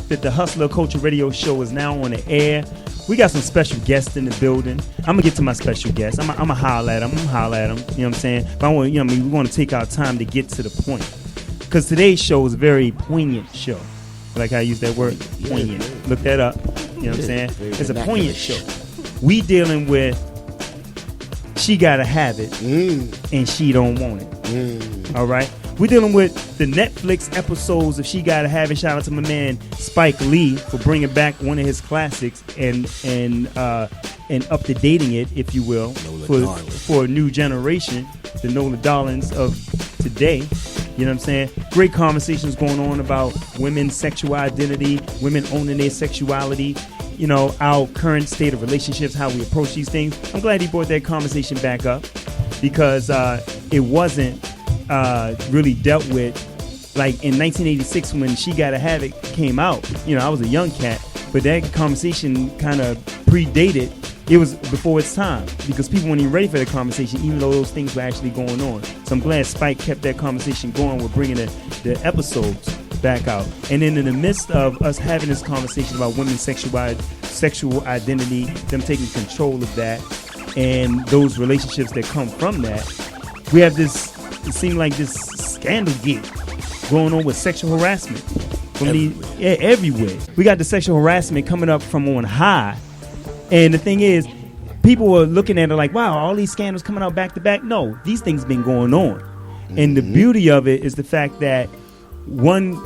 that the Hustler Culture Radio Show is now on the air. We got some special guests in the building. I'm gonna get to my special guests. I'm gonna holler at them. You know what I'm saying? But we want to take our time to get to the point, because today's show is a very poignant show. Like how I use that word, poignant. Look that up. You know what I'm saying? It's a poignant show. We dealing with she gotta have it and she don't want it. All right. We're dealing with the Netflix episodes of She Gotta Have It. Shout out to my man Spike Lee for bringing back one of his classics and up to dating it, if you will, for a new generation, the Nola Darlings of today. You know what I'm saying? Great conversations going on about women's sexual identity, women owning their sexuality, you know, our current state of relationships, how we approach these things. I'm glad he brought that conversation back up, because it wasn't really dealt with. Like in 1986 when She Gotta Have It came out, you know, I was a young cat, but that conversation kind of predated. It was before its time, because people weren't even ready for the conversation, even though those things were actually going on. So I'm glad Spike kept that conversation going with bringing the episodes back out. And then in the midst of us having this conversation about women's sexual identity, them taking control of that, and those relationships that come from that, we have this, it seemed like this scandal gate going on with sexual harassment from everywhere. We got the sexual harassment coming up from on high, and the thing is, people were looking at it like, wow, all these scandals coming out back to back. No, these things been going on. And the beauty of it is the fact that one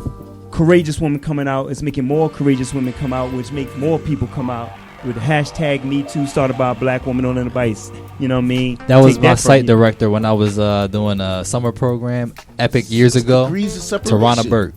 courageous woman coming out is making more courageous women come out, which make more people come out. With the hashtag MeToo, started by a black woman on advice. You know what I mean? That was my site director when I was doing a summer program, Epic, years ago. Tarana Burke.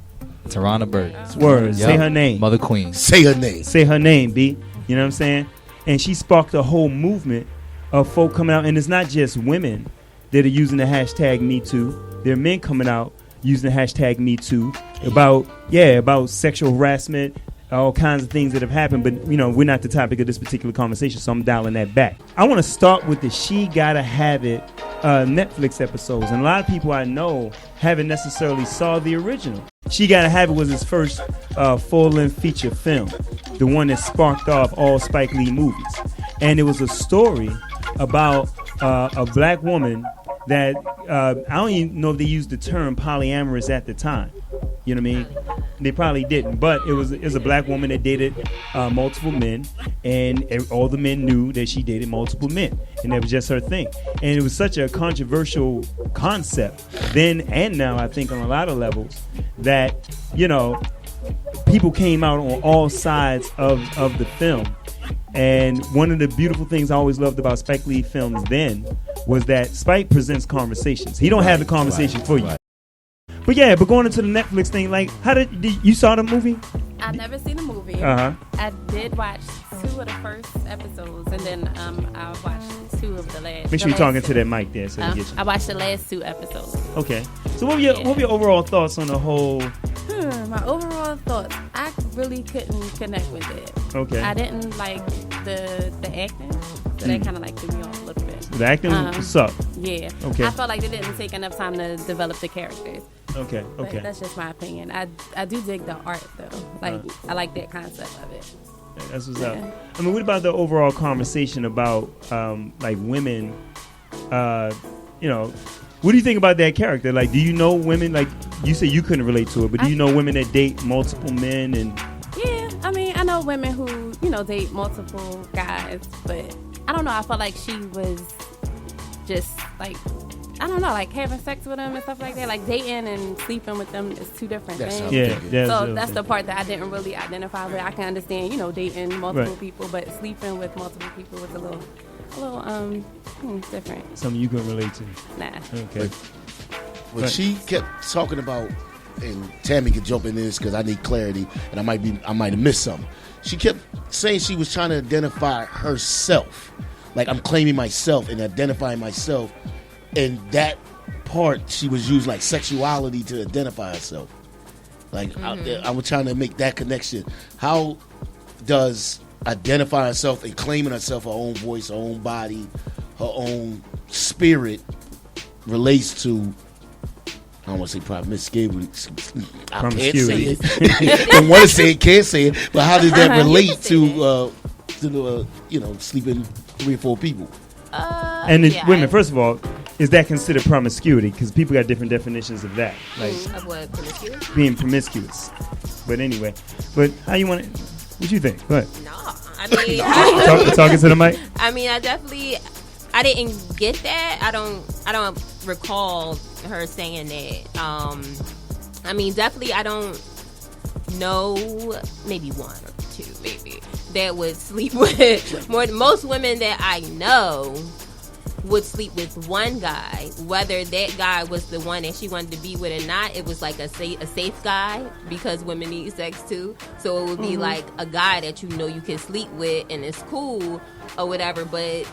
Words. Yep. Say her name. Mother Queen. Say her name. Say her name, B. You know what I'm saying? And she sparked a whole movement of folk coming out. And it's not just women that are using the hashtag MeToo. There are men coming out using the hashtag MeToo about sexual harassment, all kinds of things that have happened, but you know, we're not the topic of this particular conversation, so I'm dialing that back. I want to start with the She Gotta Have It Netflix episodes, and a lot of people I know haven't necessarily saw the original. She Gotta Have It was his first full-length feature film, the one that sparked off all Spike Lee movies, and it was a story about a black woman that I don't even know if they used the term polyamorous at the time. You know what I mean? They probably didn't, but it was a black woman that dated multiple men, and all the men knew that she dated multiple men, and that was just her thing. And it was such a controversial concept then and now, I think, on a lot of levels, that, you know, people came out on all sides of the film. And one of the beautiful things I always loved about Spike Lee films then was that Spike presents conversations. He don't have the conversation for you. But yeah, but going into the Netflix thing, like, how did you saw the movie? I've never seen the movie. Uh-huh. I did watch 2 of the first episodes, and then I watched 2 of the last. Make sure you're talking to that mic there, so get you. I watched the last 2 episodes. Okay. So what were your overall thoughts on the whole? My overall thoughts, I really couldn't connect with it. Okay. I didn't like the acting, so that kind of like threw me off a little bit. The acting sucked. Yeah. Okay. I felt like they didn't take enough time to develop the characters. Okay. But that's just my opinion. I do dig the art though. Like I like that concept of it. That's what's up. I mean, what about the overall conversation about like women? You know, what do you think about that character? Like, do you know women? Like, you said you couldn't relate to it, but do you know women that date multiple men? And yeah, I mean, I know women who date multiple guys, but I don't know. I felt like she was just like, I don't know, like having sex with them and stuff like that. Like dating and sleeping with them is 2 different things. Yeah. So that's the part that I didn't really identify with. I can understand, dating multiple people, but sleeping with multiple people was a little different. Something you couldn't relate to. Nah. Okay. When she kept talking about, and Tammy could jump in this because I need clarity, and I might have missed something. She kept saying she was trying to identify herself, like I'm claiming myself and identifying myself, and that part she was using like sexuality to identify herself. Like I was trying to make that connection. How does identifying herself and claiming herself, her own voice, her own body, her own spirit relates to don't want to say promiscuity. I can't say Promiscuity. it. Don't want to say it, can't say it. But how does that relate to the sleeping 3 or 4 people? And women, first of all, is that considered promiscuity? Because people got different definitions of that, like Of what, promiscuous? being promiscuous. But anyway, how you want it? What you think? Go ahead. No, I mean, Talking to the mic. I mean, I didn't get that. I don't recall her saying that. I mean, definitely, I don't know. Maybe 1 or 2, maybe that would sleep with more. Most women that I know would sleep with one guy, whether that guy was the one that she wanted to be with or not. It was like a safe guy, because women need sex too. So it would be like a guy that you can sleep with and it's cool or whatever, but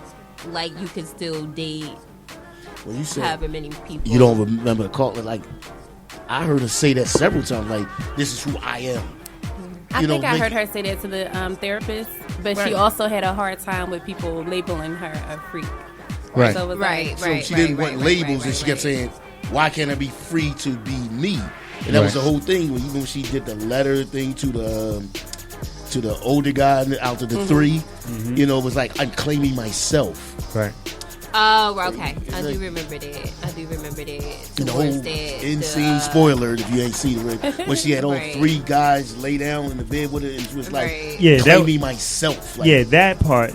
like you could still date Well, you said however many people. you don't remember the call. Like, I heard her say that several times. Like, this is who I am. I think I heard her say that to the therapist, but she also had a hard time with people labeling her a freak. Right. So it was Right. So she didn't want labels, and she kept saying, "Why can't I be free to be me?" And that was the whole thing. When she did the letter thing to the older guy out of the 3, it was like, I'm claiming myself. Right. Oh, okay. I do remember that. The whole insane spoiler if you ain't seen it. When she had all 3 guys lay down in the bed with her, and she was like, Yeah, claiming myself. Like, that part.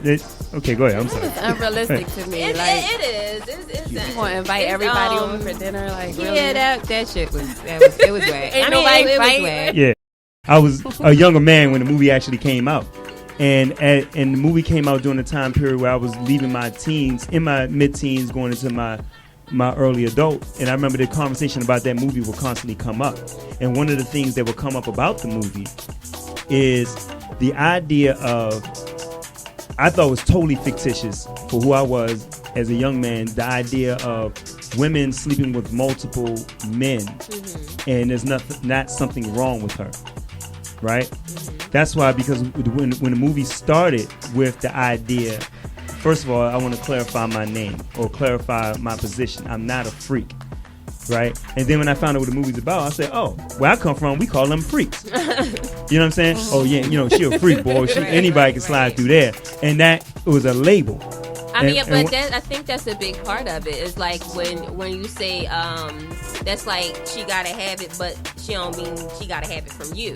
Okay, go ahead. I'm sorry. It's unrealistic to me. It Like, is. you want to invite everybody over for dinner? Like, really? Yeah, that shit was whack. Ain't nobody it was fighting. whack. Yeah, I was a younger man when the movie actually came out, and the movie came out during the time period where I was leaving my teens, in my mid-teens, going into my early adult, and I remember the conversation about that movie would constantly come up. And one of the things that would come up about the movie is the idea of, I thought it was totally fictitious for who I was as a young man, the idea of women sleeping with multiple men, and there's not something wrong with her, right? That's why, because when the movie started with the idea, first of all, I want to clarify my name or clarify my position. I'm not a freak, right? And then when I found out what the movie's about, I said, oh, where I come from, we call them freaks. You know what I'm saying? Oh, yeah, she a freak, boy. Anybody can slide through there. And that was a label. I think that's a big part of it. It's like when you say that's like she gotta have it, but she don't mean she gotta have it from you.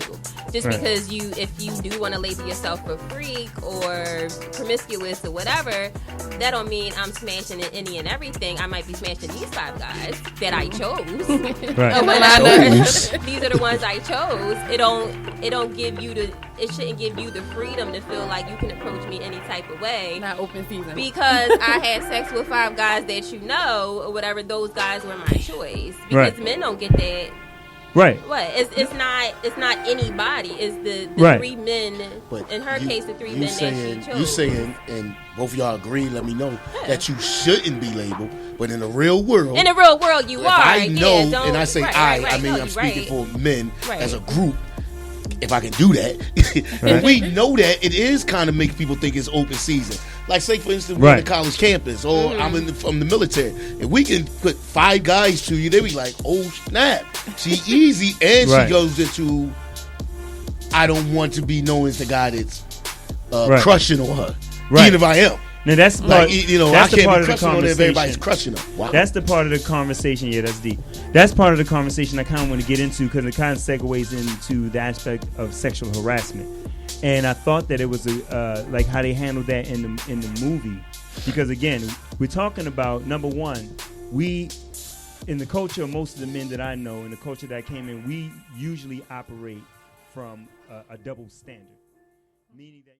Just because if you do want to label yourself a freak or promiscuous or whatever, that don't mean I'm smashing any and everything. I might be smashing these 5 guys that I chose. Or whatever. These are the ones I chose. It don't give you it shouldn't give you the freedom to feel like you can approach me any type of way. Not open season. Because I had sex with 5 guys that or whatever, those guys were my choice. Because men don't get that. Right. What? It's not anybody. It's the 3 men. But in her case, the 3 men that she chose. You saying, and both of y'all agree, let me know, that you shouldn't be labeled. But in the real world, you if are. I know, yeah, and I say I mean, I'm speaking for men as a group. If I can do that, if we know that, it is kind of make people think it's open season. Like, say for instance, we're on the college campus, or I'm from the military. If we can put 5 guys to you, they be like, "Oh snap, she easy," and she goes into, "I don't want to be known as the guy that's crushing on her, even if I am." Now that's part, that's I can't be crushing on her if everybody's crushing her. Wow. That's the part of the conversation. Yeah, that's deep. That's part of the conversation I kind of want to get into, because it kind of segues into the aspect of sexual harassment. And I thought that it was like how they handled that in the movie, because again, we're talking about, number one, we in the culture of most of the men that I know, in the culture that I came in, we usually operate from a double standard, meaning that